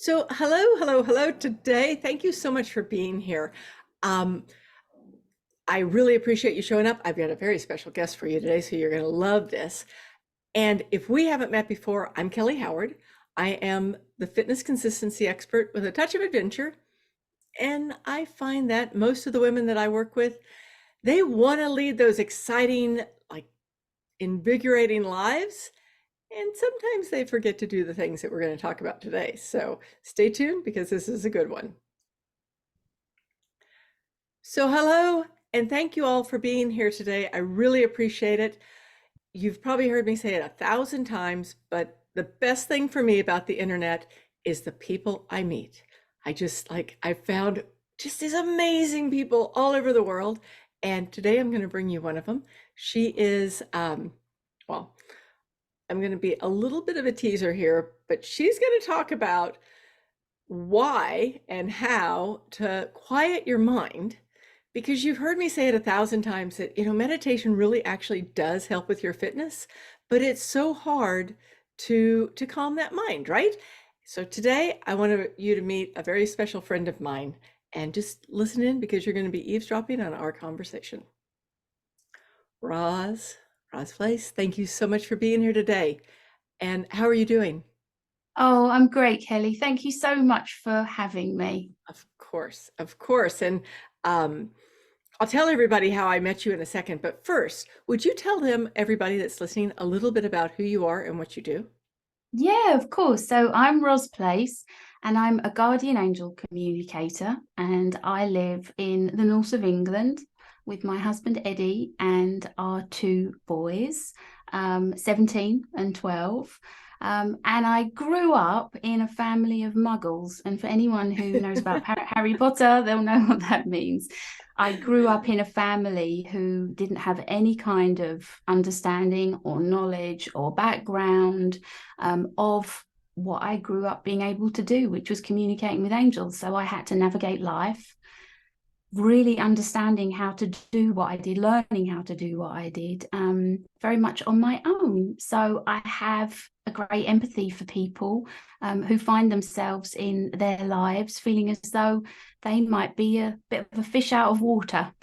So, hello, hello, hello today. Thank you so much for being here. Um, I really appreciate you showing up. I've got a very special guest for you today, so you're going to love this. And if we haven't met before, I'm Kelly Howard. I am the fitness consistency expert with a touch of adventure. And I find that most of the women that I work with, they want to lead those exciting, like invigorating lives. And sometimes they forget to do the things that we're going to talk about today. So stay tuned because this is a good one. So hello, and thank you all for being here today. I really appreciate it. You've probably heard me say it 1,000 times, but the best thing for me about the internet is the people I meet. I found just these amazing people all over the world. And today I'm going to bring you one of them. She is, well, I'm going to be a little bit of a teaser here, but she's going to talk about why and how to quiet your mind, because you've heard me say it 1,000 times that, meditation really actually does help with your fitness, but it's so hard to calm that mind, right? So today I want you to meet a very special friend of mine, and just listen in because you're going to be eavesdropping on our conversation. Ros Place, thank you so much for being here today. And how are you doing? Oh, I'm great, Kelly. Thank you so much for having me. Of course, of course. And I'll tell everybody how I met you in a second, but first, would you tell them, everybody that's listening, a little bit about who you are and what you do? Yeah, of course. So I'm Ros Place and I'm a guardian angel communicator, and I live in the north of England with my husband Eddie and our two boys, 17 and 12. And I grew up in a family of muggles. And for anyone who knows about Harry Potter, they'll know what that means. I grew up in a family who didn't have any kind of understanding or knowledge or background of what I grew up being able to do, which was communicating with angels. So I had to navigate life, really understanding how to do what I did, learning how to do what I did, very much on my own. So I have a great empathy for people who find themselves in their lives feeling as though they might be a bit of a fish out of water.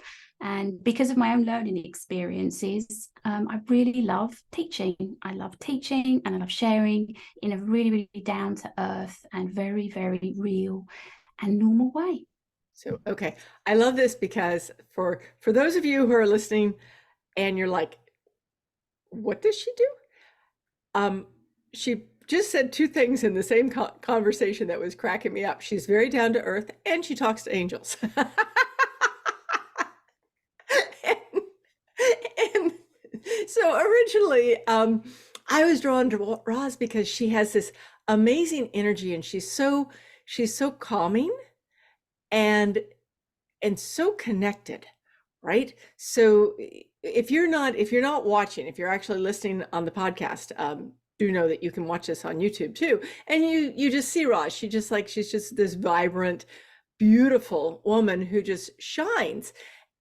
And because of my own learning experiences, I really love teaching. I love teaching and I love sharing in a really, really down to earth and very, very real and normal way. So, okay, I love this because for those of you who are listening and you're like, what does she do? She just said two things in the same conversation that was cracking me up. She's very down to earth and she talks to angels. and, and so originally, I was drawn to Roz because she has this amazing energy, and she's so calming and so connected, right? So if you're not watching, if you're actually listening on the podcast, do know that you can watch this on YouTube too, and you just see Roz. She's just this vibrant, beautiful woman who just shines.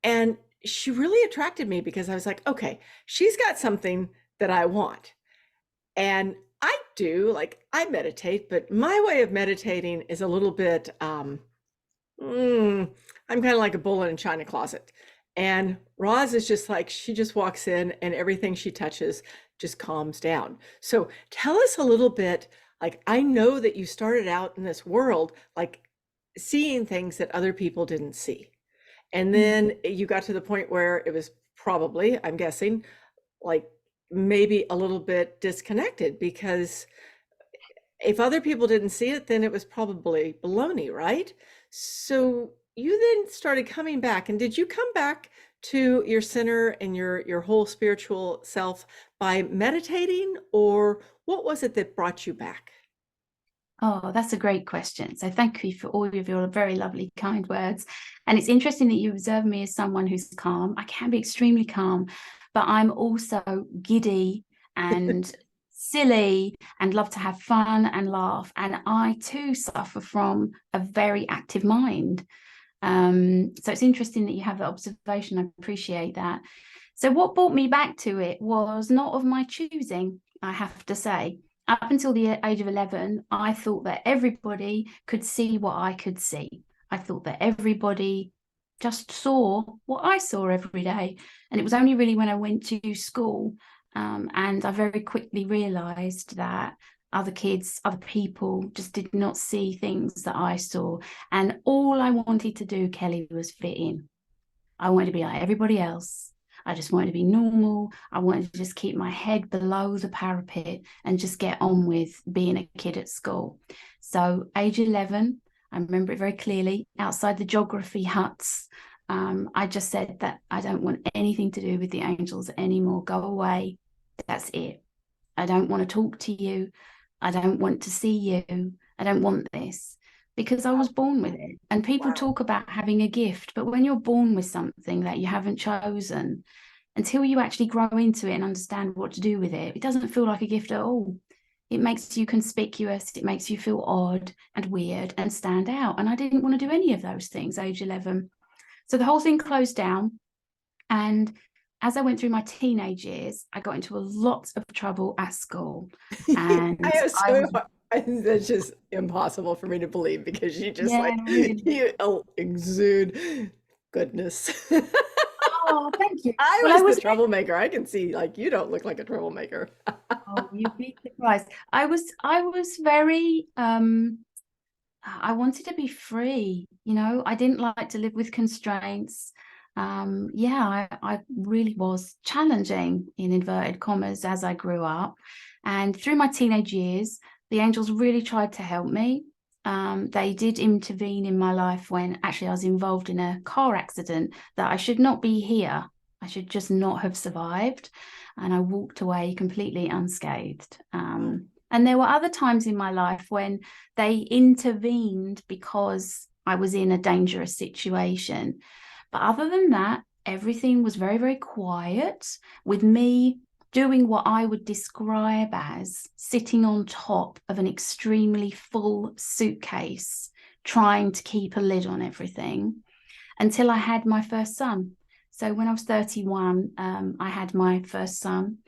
And she really attracted me because I was like, okay, she's got something that I want. And I meditate, but my way of meditating is a little bit, I'm kind of like a bull in a china closet. And Roz is just like, she just walks in and everything she touches just calms down. So tell us a little bit, like, I know that you started out in this world, like seeing things that other people didn't see. And then you got to the point where it was probably, I'm guessing, like maybe a little bit disconnected, because if other people didn't see it, then it was probably baloney, right? So you then started coming back. And did you come back to your center and your whole spiritual self by meditating, or what was it that brought you back? Oh, that's a great question. So thank you for all of your very lovely, kind words. And it's interesting that you observe me as someone who's calm. I can be extremely calm, but I'm also giddy and silly and love to have fun and laugh. And I too suffer from a very active mind. So it's interesting that you have that observation. I appreciate that. So what brought me back to it was not of my choosing, I have to say. up until the age of 11, I thought that everybody could see what I could see. I thought that everybody just saw what I saw every day. And it was only really when I went to school, and I very quickly realized that other kids, other people just did not see things that I saw. And all I wanted to do, Kelly, was fit in. I wanted to be like everybody else. I just wanted to be normal. I wanted to just keep my head below the parapet and just get on with being a kid at school. So, age 11, I remember it very clearly, outside the geography huts, I just said that I don't want anything to do with the angels anymore. Go away. That's it. I don't want to talk to you. I don't want to see you. I don't want this, because I was born with it. And people Wow. talk about having a gift, but when you're born with something that you haven't chosen, until you actually grow into it and understand what to do with it, it doesn't feel like a gift at all. It makes you conspicuous, it makes you feel odd and weird and stand out. And I didn't want to do any of those things, age 11. So the whole thing closed down. And as I went through my teenage years, I got into a lot of trouble at school. I And have I so was, that's just impossible for me to believe because you just yeah, like really. you exude goodness. Oh, thank you. I Well, I was the was, troublemaker. I can see like you don't look like a troublemaker. oh, you'd be surprised. I was very, I wanted to be free, I didn't like to live with constraints. Yeah, I really was challenging in inverted commas as I grew up. And through my teenage years, the angels really tried to help me. They did intervene in my life when actually I was involved in a car accident that I should not be here. I should just not have survived. And I walked away completely unscathed. And there were other times in my life when they intervened because I was in a dangerous situation. But other than that, everything was very, very quiet, with me doing what I would describe as sitting on top of an extremely full suitcase, trying to keep a lid on everything until I had my first son. So when I was 31, I had my first son,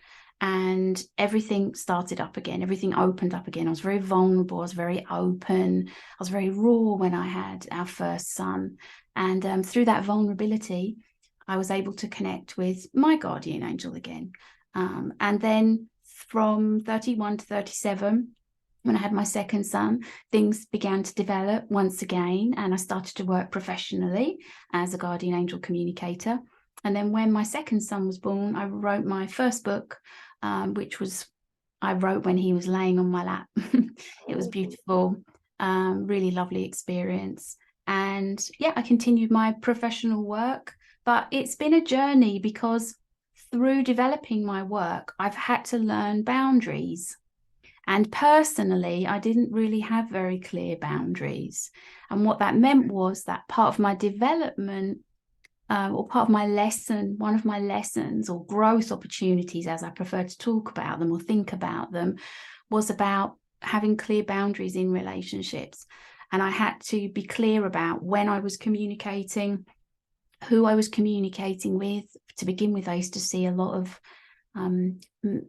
and everything started up again. Everything opened up again. I was very vulnerable. I was very open. I was very raw when I had our first son. And through that vulnerability, I was able to connect with my guardian angel again. And then from 31 to 37, when I had my second son, things began to develop once again, and I started to work professionally as a guardian angel communicator. And then when my second son was born, I wrote my first book, which was I wrote when he was laying on my lap. It was beautiful, really lovely experience. And yeah, I continued my professional work, but it's been a journey because through developing my work, I've had to learn boundaries. And personally, I didn't really have very clear boundaries. And what that meant was that part of my development, or part of my lesson, one of my lessons or growth opportunities, as I prefer to talk about them or think about them, was about having clear boundaries in relationships. And I had to be clear about when I was communicating, who I was communicating with. To begin with, I used to see a lot of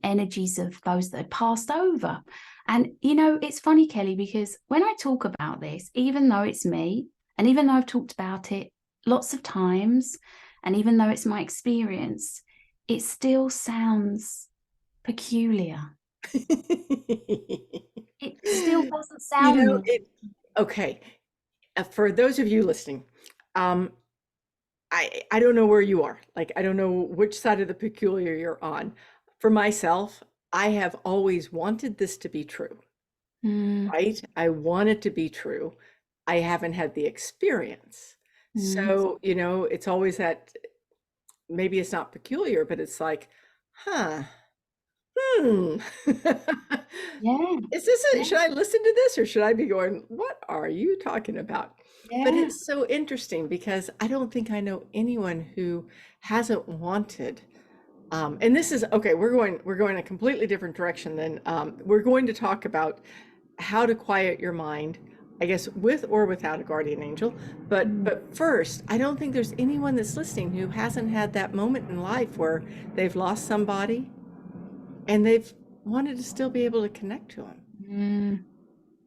energies of those that had passed over. And, it's funny, Kelly, because when I talk about this, even though it's me, and even though I've talked about it lots of times, and even though it's my experience, it still sounds peculiar. It still doesn't You sound know, normal. okay. For those of you listening, um, I don't know where you are. Like, I don't know which side of the peculiar you're on. For myself, I have always wanted this to be true, Mm, right? I want it to be true. I haven't had the experience. mm, So, it's always that maybe it's not peculiar, but it's like, huh, hmm. yeah, Is this yeah, should I listen to this or should I be going, what are you talking about? But yeah. it's so interesting because I don't think I know anyone who hasn't wanted. And this is okay. We're going a completely different direction than we're going to talk about how to quiet your mind, I guess, with or without a guardian angel. But Mm, but first, I don't think there's anyone that's listening who hasn't had that moment in life where they've lost somebody and they've wanted to still be able to connect to them. Mm.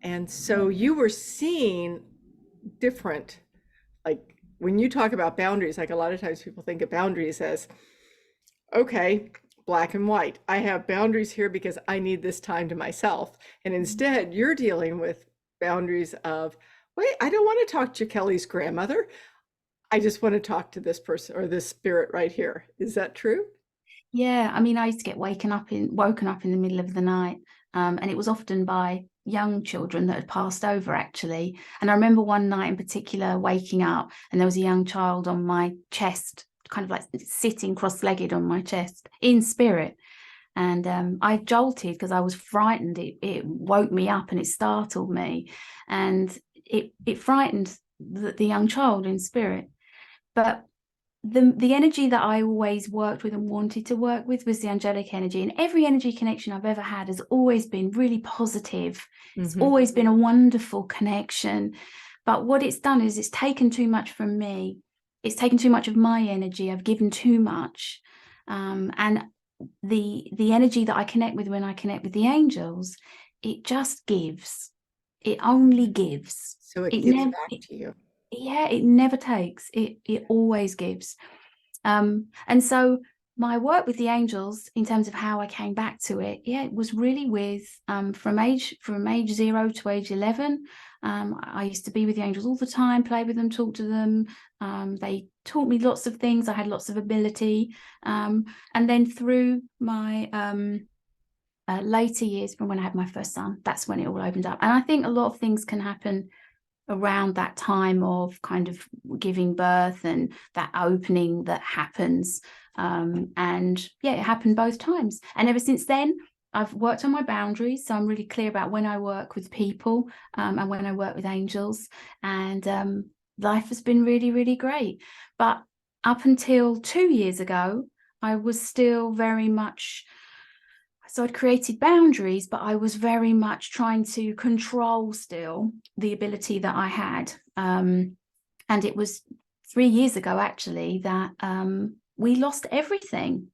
And so you were seeing different, like when you talk about boundaries, like a lot of times people think of boundaries as, okay, black and white. I have boundaries here because I need this time to myself. And instead, you're dealing with boundaries of, wait, I don't want to talk to Kelly's grandmother. I just want to talk to this person or this spirit right here. Is that true? Yeah, I mean, I used to get woken up in the middle of the night, and it was often by young children that had passed over, actually. And I remember one night in particular waking up, and there was a young child on my chest, kind of like sitting cross-legged on my chest in spirit. And I jolted because I was frightened. It woke me up and it startled me, and it frightened the young child in spirit. But the energy that I always worked with and wanted to work with was the angelic energy. And every energy connection I've ever had has always been really positive. It's Mm-hmm. always been a wonderful connection. But what it's done is it's taken too much from me. It's taken too much of my energy. I've given too much. And the energy that I connect with when I connect with the angels, it just gives. It only gives. So it It gives never, back to you. yeah, it never takes. It always gives. And so my work with the angels, in terms of how I came back to it, yeah, it was really with from age 0 to age 11. I used to be with the angels all the time, play with them, talk to them. They taught me lots of things. I had lots of ability. And then through my later years, from when I had my first son, that's when it all opened up. And I think a lot of things can happen around that time of kind of giving birth and that opening that happens. And yeah, it happened both times. And ever since then, I've worked on my boundaries. So I'm really clear about when I work with people and when I work with angels. And life has been really, really great. But up until 2 years ago, I was still very much, so I'd created boundaries, but I was very much trying to control still the ability that I had. And it was 3 years ago, actually, that we lost everything.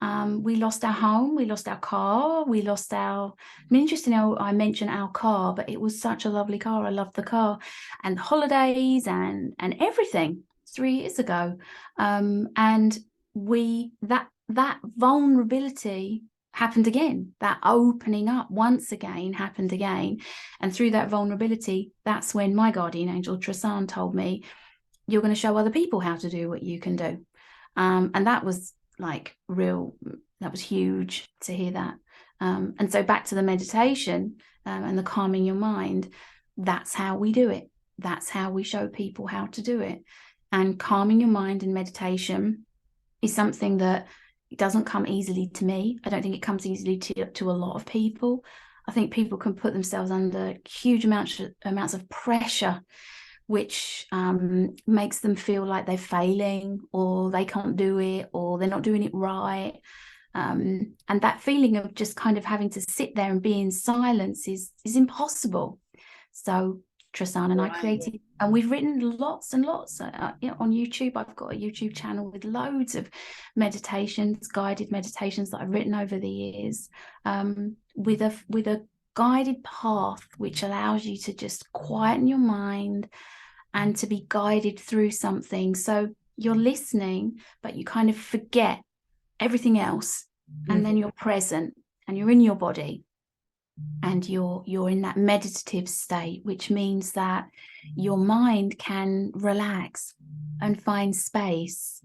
We lost our home, we lost our car, we lost our, I mean, interesting how I mentioned our car, but it was such a lovely car. I loved the car and holidays and everything 3 years ago. And that vulnerability happened again. That opening up once again happened again. And through that vulnerability, that's when my guardian angel Trasan told me, you're going to show other people how to do what you can do. And that was like that was huge to hear that. And so back to the meditation and the calming your mind, that's how we do it. That's how we show people how to do it. And calming your mind in meditation is something that it doesn't come easily to me. I don't think it comes easily to a lot of people. I think people can put themselves under huge amounts of pressure, which makes them feel like they're failing or they can't do it or they're not doing it right. And that feeling of just kind of having to sit there and be in silence is impossible. So Trasan and I created, and we've written lots and lots on YouTube. I've got a YouTube channel with loads of meditations, guided meditations that I've written over the years, with a guided path which allows you to just quieten your mind and to be guided through something. So you're listening, but you kind of forget everything else, and then you're present and you're in your body. And you're in that meditative state, which means that your mind can relax and find space.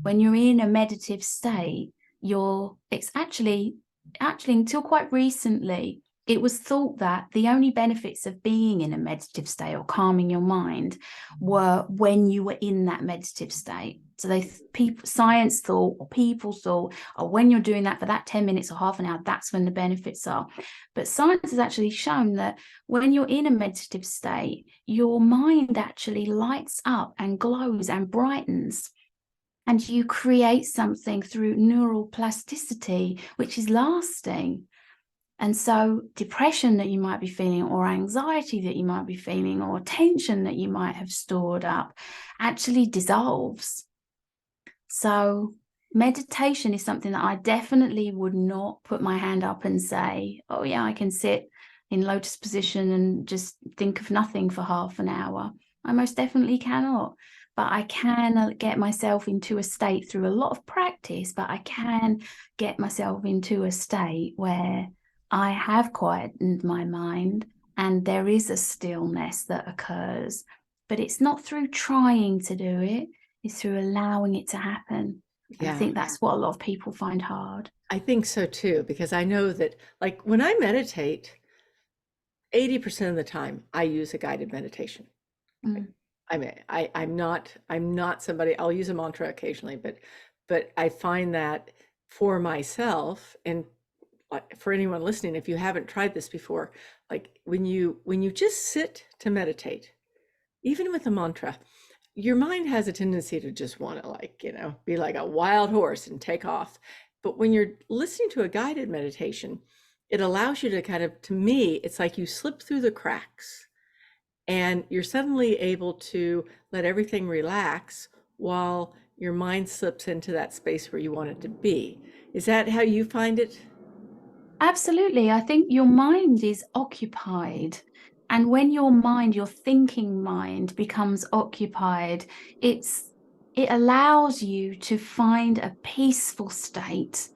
When you're in a meditative state, it's actually until quite recently, it was thought that the only benefits of being in a meditative state or calming your mind were when you were in that meditative state. So science thought, or people thought, oh, when you're doing that for that 10 minutes or half an hour, that's when the benefits are. But science has actually shown that when you're in a meditative state, your mind actually lights up and glows and brightens. And you create something through neural plasticity, which is lasting. And so depression that you might be feeling, or anxiety that you might be feeling, or tension that you might have stored up actually dissolves. So meditation is something that I definitely would not put my hand up and say, oh, yeah, I can sit in lotus position and just think of nothing for half an hour. I most definitely cannot. But I can get myself into a state through a lot of practice, but I can get myself into a state where I have quietened my mind and there is a stillness that occurs. But it's not through trying to do it, it's through allowing it to happen. And I Yeah, think that's what a lot of people find hard. I think so too, because I know that like when I meditate, 80% of the time I use a guided meditation. Mm. I mean, I'm not somebody, I'll use a mantra occasionally, but I find that for myself and for anyone listening, if you haven't tried this before, like when you just sit to meditate, even with a mantra, your mind has a tendency to just want to like, be like a wild horse and take off. But when you're listening to a guided meditation, it allows you to kind of, to me, it's like you slip through the cracks and you're suddenly able to let everything relax while your mind slips into that space where you want it to be. Is that how you find it? Absolutely. I think your mind is occupied. And when your mind, your thinking mind becomes occupied, it allows you to find a peaceful state.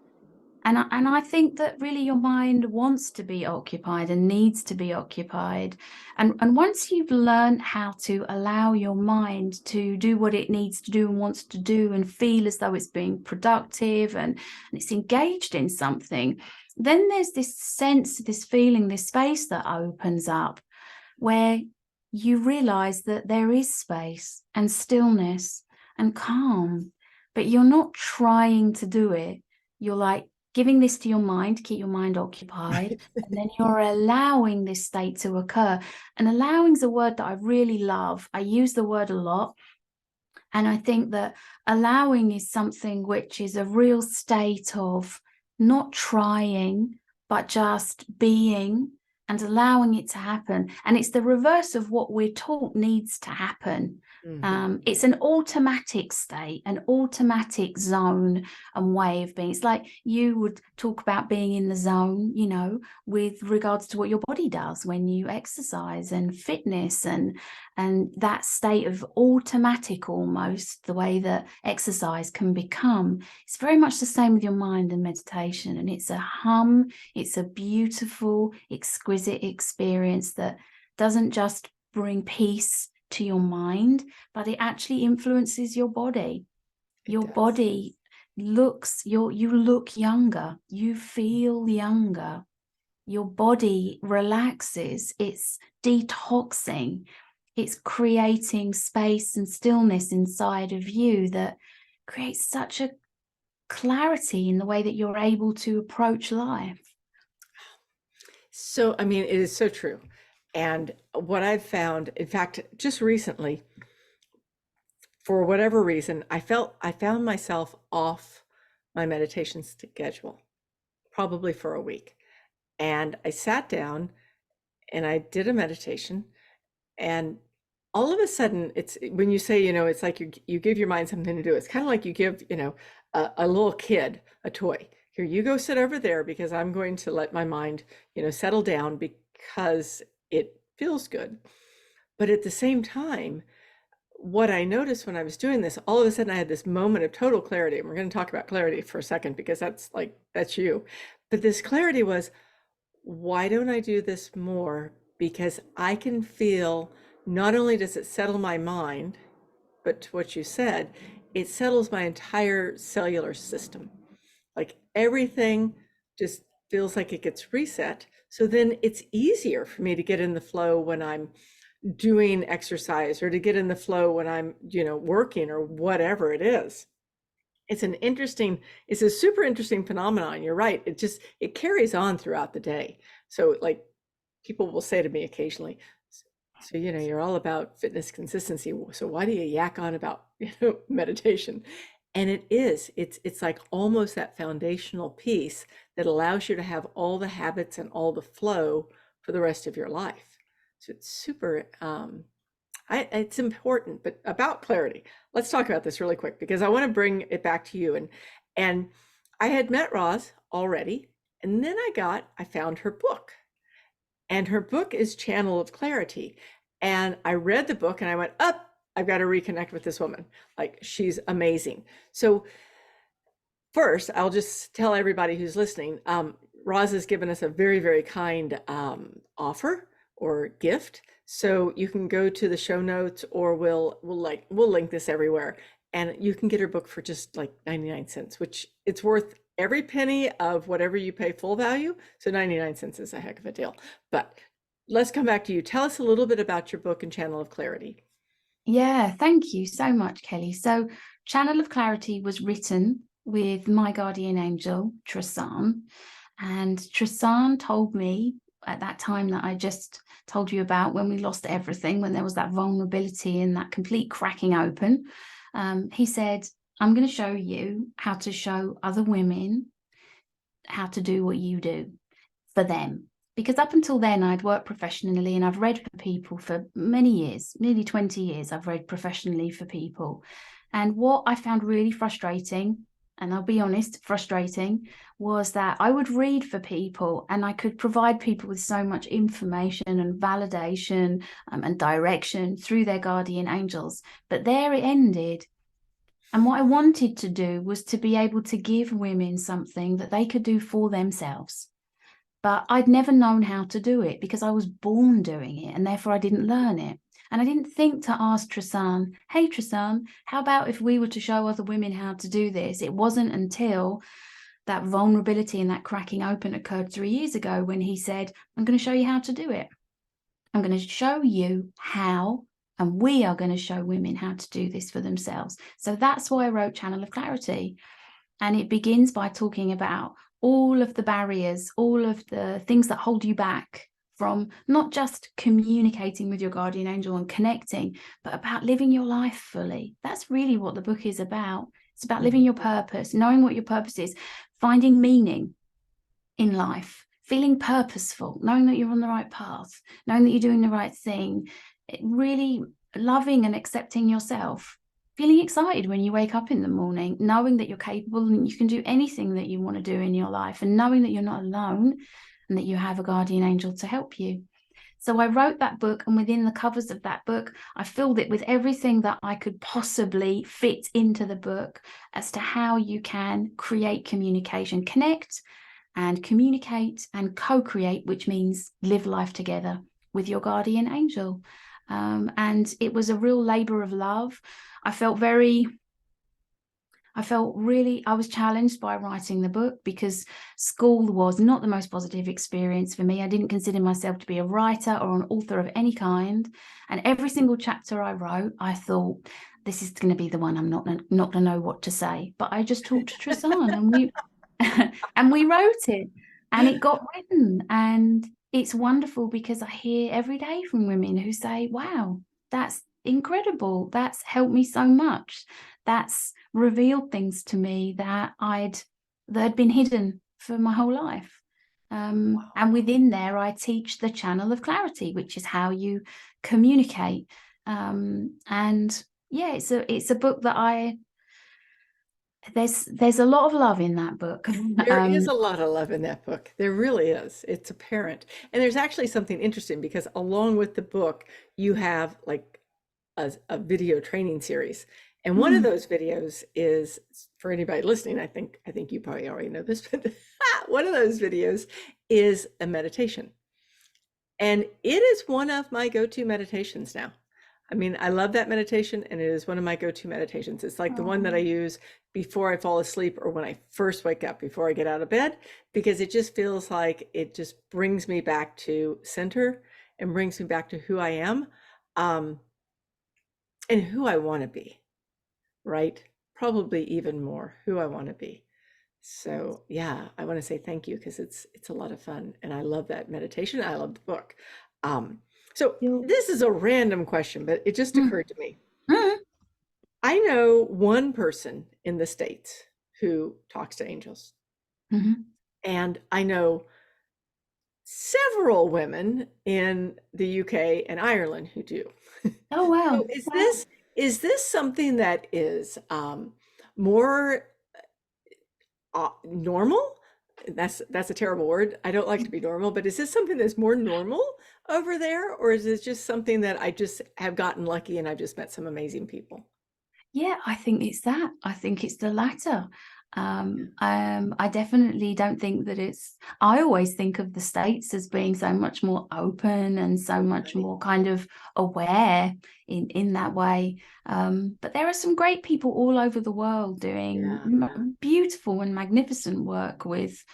And I think that really your mind wants to be occupied and needs to be occupied. And once you've learned how to allow your mind to do what it needs to do and wants to do and feel as though it's being productive and it's engaged in something, then there's this sense, this feeling, this space that opens up where you realize that there is space and stillness and calm, but you're not trying to do it. You're like giving this to your mind to keep your mind occupied, and then you're allowing this state to occur. And allowing is a word that I really love. I use the word a lot. And I think that allowing is something which is a real state of not trying, but just being and allowing it to happen. And it's the reverse of what we're taught needs to happen. Mhm. It's an automatic state, an automatic zone and way of being. It's like you would talk about being in the zone, with regards to what your body does when you exercise and fitness and that state of automatic, almost the way that exercise can become. It's very much the same with your mind and meditation, and it's a hum, it's a beautiful, exquisite experience that doesn't just bring peace to your mind, but it actually influences your body. It Your does. body you look younger, you feel younger, your body relaxes, it's detoxing, it's creating space and stillness inside of you that creates such a clarity in the way that you're able to approach life. So, I mean, it is so true. And what I've found, in fact, just recently, for whatever reason, I found myself off my meditation schedule, probably for a week. And I sat down and I did a meditation. And all of a sudden, it's when you say, it's like you give your mind something to do. It's kind of like you give, a little kid a toy. Here, you go sit over there because I'm going to let my mind, settle down because it feels good. But at the same time, what I noticed when I was doing this, all of a sudden I had this moment of total clarity. And we're going to talk about clarity for a second because that's you. But this clarity was, why don't I do this more? Because I can feel, not only does it settle my mind, but to what you said, it settles my entire cellular system. Like everything just feels like it gets reset. So then it's easier for me to get in the flow when I'm doing exercise or to get in the flow when I'm, working or whatever it is. It's a super interesting phenomenon. You're right. It carries on throughout the day. So like people will say to me occasionally, so, you're all about fitness consistency. So why do you yak on about, meditation? And it's like almost that foundational piece that allows you to have all the habits and all the flow for the rest of your life. So it's super, it's important. But about clarity, let's talk about this really quick because I want to bring it back to you. And I had met Roz already, and then I found her book. And her book is Channel of Clarity. And I read the book and I went, up, I've got to reconnect with this woman. Like, she's amazing. So first, I'll just tell everybody who's listening, Roz has given us a very, very kind offer or gift. So you can go to the show notes, or we'll link this everywhere, and you can get her book for just like 99 cents, which it's worth every penny of whatever you pay full value. So 99 cents is a heck of a deal. But let's come back to you. Tell us a little bit about your book and Channel of Clarity. Yeah, thank you so much, Kelly. So, Channel of Clarity was written with my guardian angel, Tristan. And Tristan told me at that time that I just told you about, when we lost everything, when there was that vulnerability and that complete cracking open. He said, I'm going to show you how to show other women how to do what you do for them. Because up until then, I'd worked professionally and I've read for people for many years, nearly 20 years. I've read professionally for people. And what I found really frustrating, and I'll be honest, frustrating, was that I would read for people and I could provide people with so much information and validation and direction through their guardian angels. But there it ended. And what I wanted to do was to be able to give women something that they could do for themselves. But I'd never known how to do it because I was born doing it, and therefore I didn't learn it. And I didn't think to ask Tristan, hey, Tristan, how about if we were to show other women how to do this? It wasn't until that vulnerability and that cracking open occurred 3 years ago when he said, I'm going to show you how to do it. I'm going to show you how, and we are going to show women how to do this for themselves. So that's why I wrote Channel of Clarity. And it begins by talking about all of the barriers, all of the things that hold you back from not just communicating with your guardian angel and connecting, but about living your life fully. That's really what the book is about. It's about living your purpose, knowing what your purpose is, finding meaning in life, feeling purposeful, knowing that you're on the right path, knowing that you're doing the right thing, really loving and accepting yourself. Feeling excited when you wake up in the morning, knowing that you're capable and you can do anything that you want to do in your life, and knowing that you're not alone and that you have a guardian angel to help you. So I wrote that book, and within the covers of that book, I filled it with everything that I could possibly fit into the book as to how you can create communication, connect and communicate and co-create, which means live life together with your guardian angel. And it was a real labor of love. I was challenged by writing the book because school was not the most positive experience for me. I didn't consider myself to be a writer or an author of any kind. And every single chapter I wrote, I thought, this is going to be the one I'm not going to know what to say. But I just talked to Tristan and we and we wrote it, and it got written. And it's wonderful because I hear every day from women who say, wow, that's incredible. That's helped me so much. That's revealed things to me that had been hidden for my whole life. And within there, I teach the Channel of Clarity, which is how you communicate. And yeah, it's a book that there's a lot of love in that book. There is a lot of love in that book. There really is. It's apparent. And there's actually something interesting because along with the book, you have like a video training series. And one of those videos is, for anybody listening, I think you probably already know this, but one of those videos is a meditation. And it is one of my go-to meditations now. I mean, I love that meditation, and it is one of my go-to meditations. It's like the one that I use before I fall asleep or when I first wake up, before I get out of bed, because it just feels like it just brings me back to center and brings me back to who I am, and who I want to be, right? Probably even more who I want to be. So yeah, I want to say thank you because it's a lot of fun, and I love that meditation. I love the book. So this is a random question, but it just occurred to me. I know one person in the States who talks to angels, and I know several women in the UK and Ireland who do. Oh, wow. So is this something that is more normal? That's a terrible word. I don't like to be normal, but is this something that's more normal over there, or is it just something that I just have gotten lucky and I've just met some amazing people? Yeah, I think it's that. I think it's the latter. I definitely don't think that it's. I always think of the States as being so much more open and so much Right. more kind of aware in that way. But there are some great people all over the world doing Yeah. beautiful and magnificent work with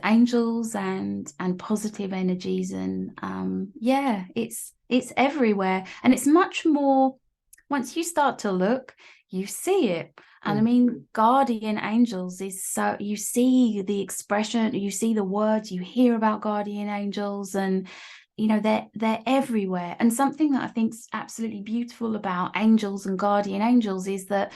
angels and positive energies, and yeah, it's everywhere, and it's much more. Once you start to look, you see it. And I mean, Mhm. guardian angels is so, you see the expression, you see the words, you hear about guardian angels, and they're everywhere. And something that I think's absolutely beautiful about angels and guardian angels is that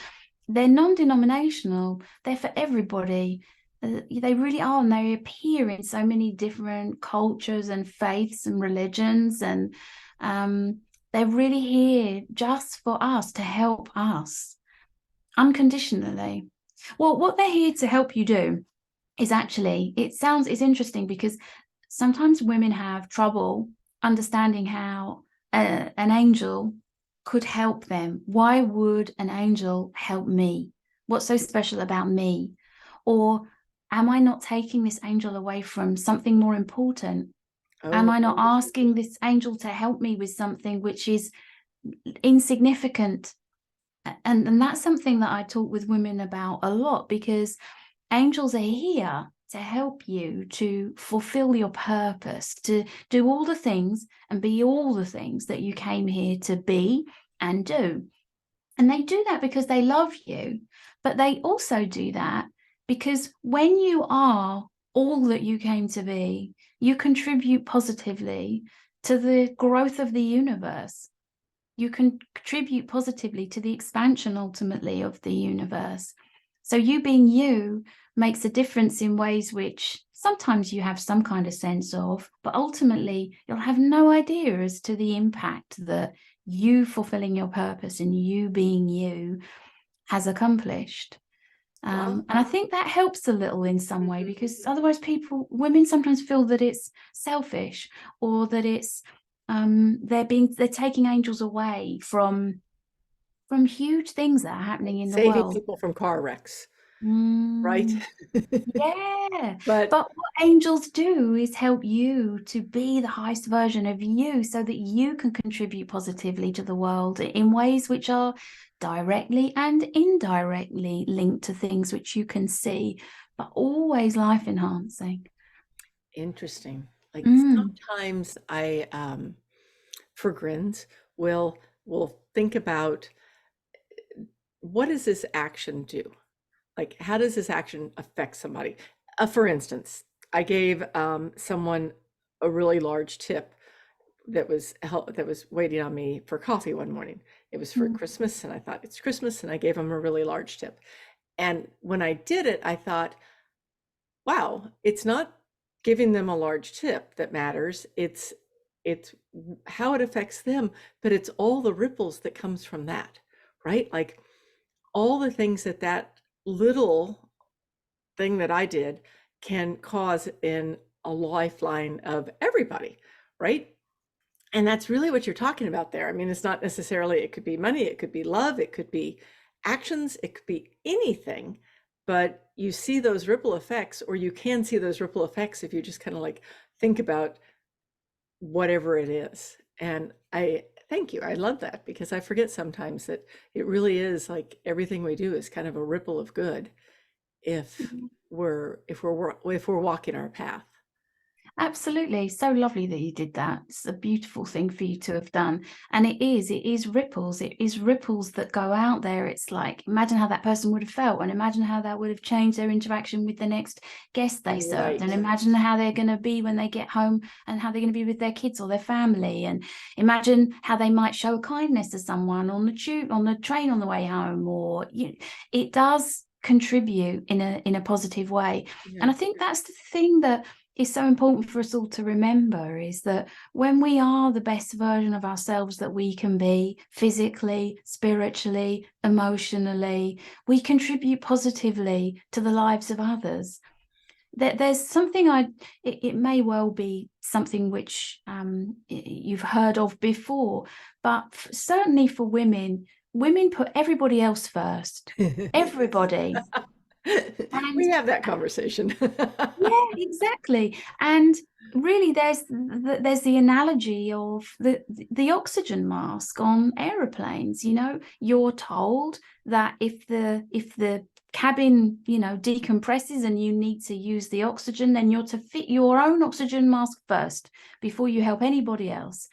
they're non-denominational. They're for everybody. They really are, and they appear in so many different cultures and faiths and religions, and um, they're really here just for us, to help us unconditionally. Well, what they're here to help you do is actually, it's interesting because sometimes women have trouble understanding how an angel could help them. Why would an angel help me? What's so special about me? Or am I not taking this angel away from something more important? Am Oh, I not interesting. asking this angel to help me with something which is insignificant? And that's something that I talk with women about a lot, because angels are here to help you to fulfill your purpose, to do all the things and be all the things that you came here to be and do. And they do that because they love you, but they also do that because when you are all that you came to be, you contribute positively to the growth of the universe. You can contribute positively to the expansion ultimately of the universe. So you being you makes a difference in ways which sometimes you have some kind of sense of, but ultimately you'll have no idea as to the impact that you fulfilling your purpose and you being you has accomplished. Well, And I think that helps a little in some way, because otherwise women sometimes feel that it's selfish, or that it's they're taking angels away from huge things that are happening in the saving world. people from car wrecks, right? Mm, yeah, But but what angels do is help you to be the highest version of you, so that you can contribute positively to the world in ways which are directly and indirectly linked to things which you can see, but always life enhancing. interesting. Like Mm, sometimes I, for grins, will think about what does this action do? Like, how does this action affect somebody? For instance, I gave someone a really large tip that was waiting on me for coffee one morning. It was for mm, Christmas, and I thought it's Christmas, and I gave him a really large tip. And when I did it, I thought, wow, it's not giving them a large tip that matters. It's how it affects them, but it's all the ripples that comes from that, right? Like all the things that that little thing that I did can cause in a lifeline of everybody, right? And that's really what you're talking about there. I mean, it's not necessarily, it could be money, it could be love, it could be actions, it could be anything, but you see those ripple effects, or you can see those ripple effects if you just kind of like think about whatever it is. And I thank you. I love that because I forget sometimes that it really is like everything we do is kind of a ripple of good if mm. we're walking our path. Absolutely. So lovely that you did that. It's a beautiful thing for you to have done. And it is ripples. It is ripples that go out there. It's like, imagine how that person would have felt, and imagine how that would have changed their interaction with the next guest they served. And Right. imagine how they're going to be when they get home, and how they're going to be with their kids or their family. And imagine how they might show kindness to someone on the tube, on the train on the way home, or it does contribute in a positive way. And Yeah. I think that's the thing that is so important for us all to remember is that when we are the best version of ourselves that we can be, physically, spiritually, emotionally, we contribute positively to the lives of others. There's something it may well be something which you've heard of before, but certainly for women put everybody else first. Everybody. And We have that conversation. yeah, exactly. And really, there's the analogy of the oxygen mask on aeroplanes. You know, you're told that if the cabin, you know, decompresses and you need to use the oxygen, then you're to fit your own oxygen mask first before you help anybody else.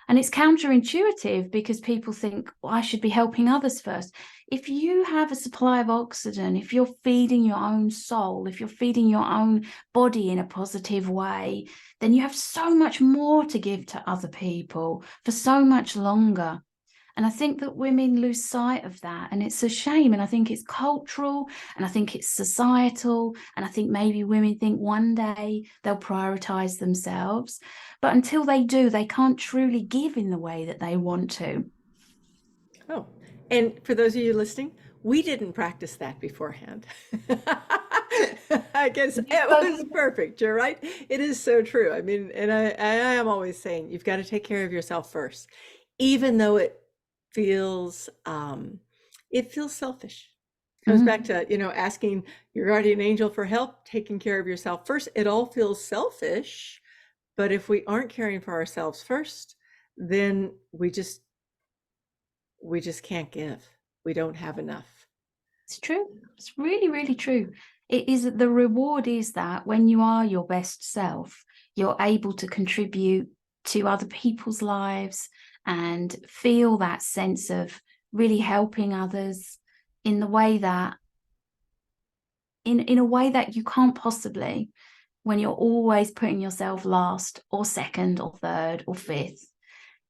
And it's counterintuitive because people think, well, I should be helping others first. If you have a supply of oxygen, if you're feeding your own soul, if you're feeding your own body in a positive way, then you have so much more to give to other people for so much longer. And I think that women lose sight of that. And it's a shame. And I think it's cultural and I think it's societal. And I think maybe women think one day they'll prioritize themselves. But until they do, they can't truly give in the way that they want to. Oh, and for those of you listening, we didn't practice that beforehand. I guess You've it was spoken. perfect. You're right. It is so true. I mean, and I am always saying you've got to take care of yourself first, even though it feels selfish. Comes back Mm. to, asking your guardian angel for help, taking care of yourself first. It all feels selfish, but if we aren't caring for ourselves first, then we just can't give. We don't have enough. It's true. It's really, really true. It is the reward is that when you are your best self, you're able to contribute to other people's lives and feel that sense of really helping others in the way that in a way that you can't possibly when you're always putting yourself last or second or third or fifth.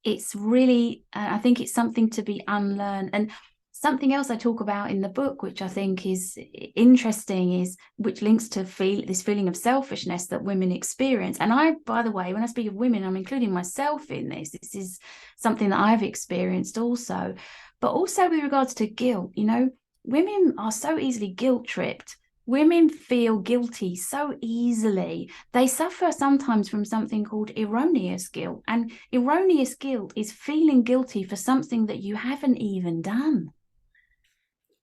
It's really I think it's something to be unlearned. And something else I talk about in the book, which I think is interesting, is which links to this feeling of selfishness that women experience. And I, by the way, when I speak of women, I'm including myself in this. This is something that I've experienced also. But also with regards to guilt, you know, women are so easily guilt tripped. Women feel guilty so easily. They suffer sometimes from something called erroneous guilt. And erroneous guilt is feeling guilty for something that you haven't even done.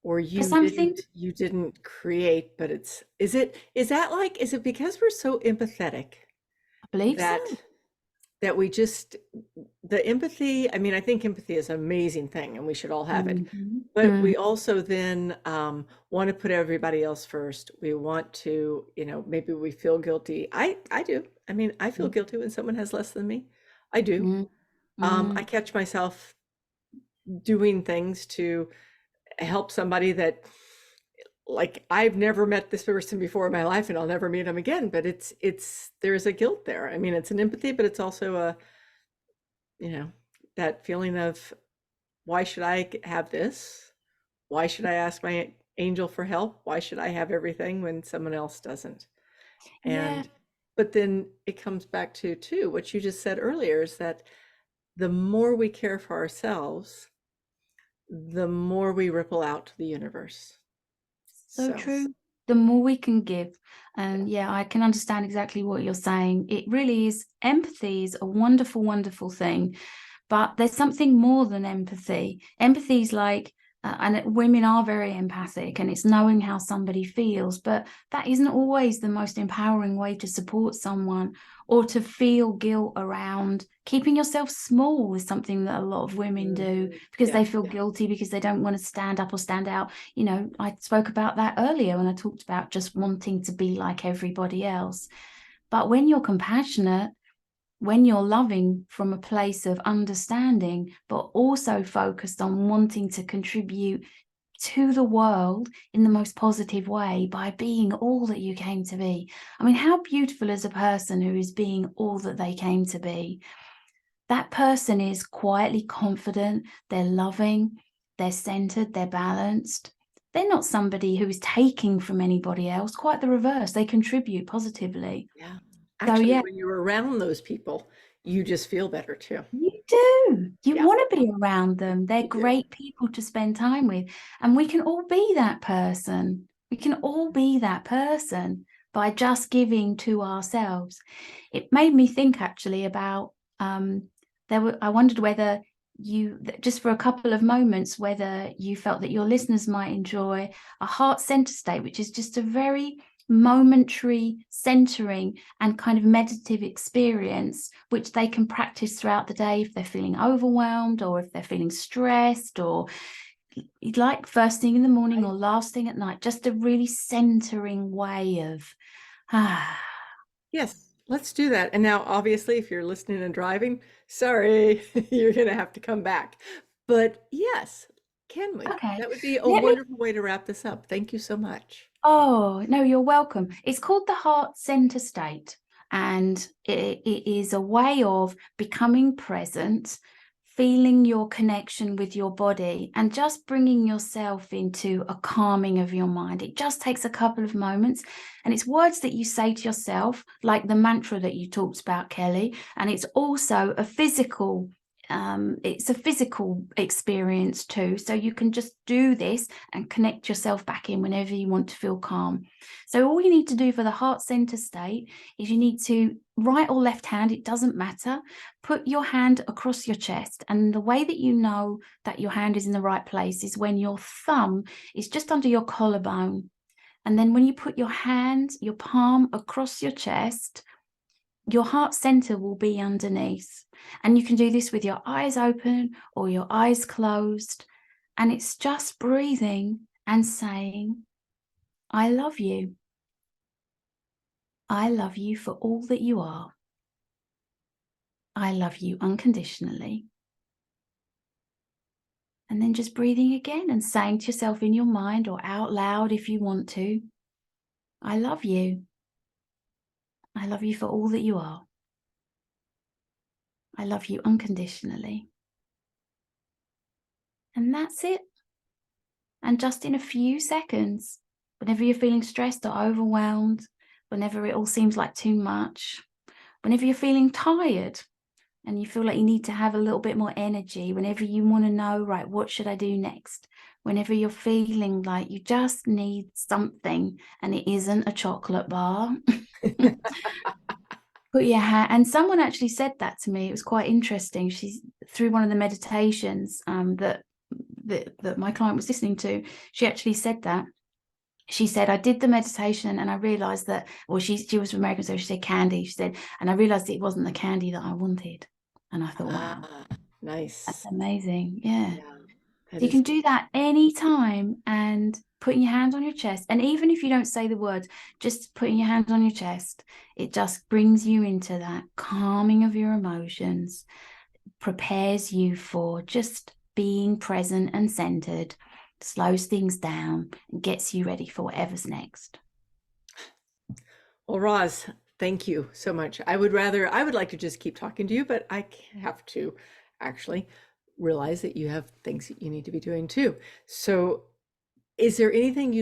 Or For you something, didn't create, but is it because we're so empathetic I believe so. that we just the empathy, I mean, I think empathy is an amazing thing and we should all have it. Mhm. But Mm, we also then want to put everybody else first. We want to, maybe we feel guilty. I do. I mean, I feel mm, guilty when someone has less than me. I do. mm, I mm. catch myself doing things to help somebody that, like, I've never met this person before in my life and I'll never meet him again, but there's a guilt there. I mean, it's an empathy, but it's also you know, that feeling of, why should I have this? Why should I ask my angel for help? Why should I have everything when someone else doesn't? Yeah, And but then it comes back to too what you just said earlier, is that the more we care for ourselves, the more we ripple out to the universe. so So true. The more we can give. And yeah, I can understand exactly what you're saying. It really is. Empathy is a wonderful, wonderful thing. But there's something more than empathy. Empathy is like, and women are very empathic, and it's knowing how somebody feels. But that isn't always the most empowering way to support someone, or to feel guilt around keeping yourself small is something that a lot of women do because yeah. they feel guilty because they don't want to stand up or stand out. You know, I spoke about that earlier when I talked about just wanting to be like everybody else. But when you're compassionate, when you're loving from a place of understanding, but also focused on wanting to contribute to the world in the most positive way by being all that you came to be. I mean, how beautiful is a person who is being all that they came to be? That person is quietly confident, they're loving, they're centered, they're balanced. They're not somebody who is taking from anybody else, quite the reverse. They contribute positively. Yeah. So actually, yeah, when you're around those people, you just feel better too. you do. You Yeah, want to be around them. They're you do. great people to spend time with. And we can all be that person. We can all be that person by just giving to ourselves. It made me think actually about I wondered whether just for a couple of moments, whether you felt that your listeners might enjoy a heart center state, which is just a very momentary centering and kind of meditative experience, which they can practice throughout the day if they're feeling overwhelmed or if they're feeling stressed, or like first thing in the morning or Right. last thing at night, just a really centering way of Yes, let's do that. And now, obviously, if you're listening and driving, sorry, you're going to have to come back. But yes, can we? okay, That would be a let me wonderful way to wrap this up. Thank you so much. Oh, no, you're welcome. It's called the heart center state, and it is a way of becoming present, feeling your connection with your body, and just bringing yourself into a calming of your mind. It just takes a couple of moments, and it's words that you say to yourself, like the mantra that you talked about, Kelly, and it's a physical experience too. So you can just do this and connect yourself back in whenever you want to feel calm. So all you need to do for the heart center state is you need to, right or left hand, it doesn't matter, put your hand across your chest. And the way that you know that your hand is in the right place is when your thumb is just under your collarbone. And then when you put your palm across your chest, your heart center will be underneath. And you can do this with your eyes open or your eyes closed. And it's just breathing and saying, I love you. I love you for all that you are. I love you unconditionally. And then just breathing again and saying to yourself in your mind or out loud if you want to, I love you. I love you for all that you are. I love you unconditionally. And that's it. And just in a few seconds, whenever you're feeling stressed or overwhelmed, whenever it all seems like too much, whenever you're feeling tired and you feel like you need to have a little bit more energy, whenever you want to know, right, what should I do next? Whenever you're feeling like you just need something and it isn't a chocolate bar, put your hand, and someone actually said that to me. It was quite interesting. She's through one of the meditations that my client was listening to. She actually said that. She said, I did the meditation and I realized that, well, she was from American, so she said candy. She said, and I realized it wasn't the candy that I wanted. And I thought, wow, Ah, that's nice. amazing. Yeah. Yeah, that So you is. can do that anytime and putting your hand on your chest. And even if you don't say the words, just putting your hand on your chest, it just brings you into that calming of your emotions, prepares you for just being present and centered, slows things down, and gets you ready for whatever's next. Well, Roz, thank you so much. I would like to just keep talking to you, but I have to actually realize that you have things that you need to be doing too. So, is there anything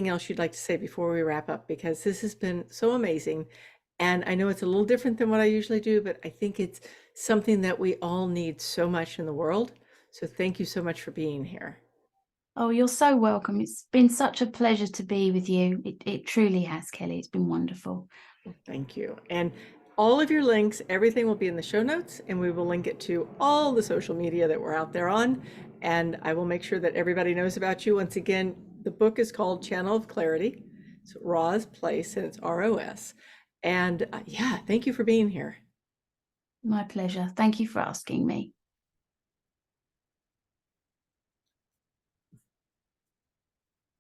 else you'd like to say before we wrap up? Because this has been so amazing. And I know it's a little different than what I usually do, but I think it's something that we all need so much in the world. So, thank you so much for being here. Oh, you're so welcome. It's been such a pleasure to be with you. It truly has, Kelly. It's been wonderful. Thank you. And all of your links, everything will be in the show notes, and we will link it to all the social media that we're out there on. And I will make sure that everybody knows about you. Once again, the book is called Channel of Clarity. It's Ros Place, and it's ROS. And yeah, thank you for being here. My pleasure. Thank you for asking me.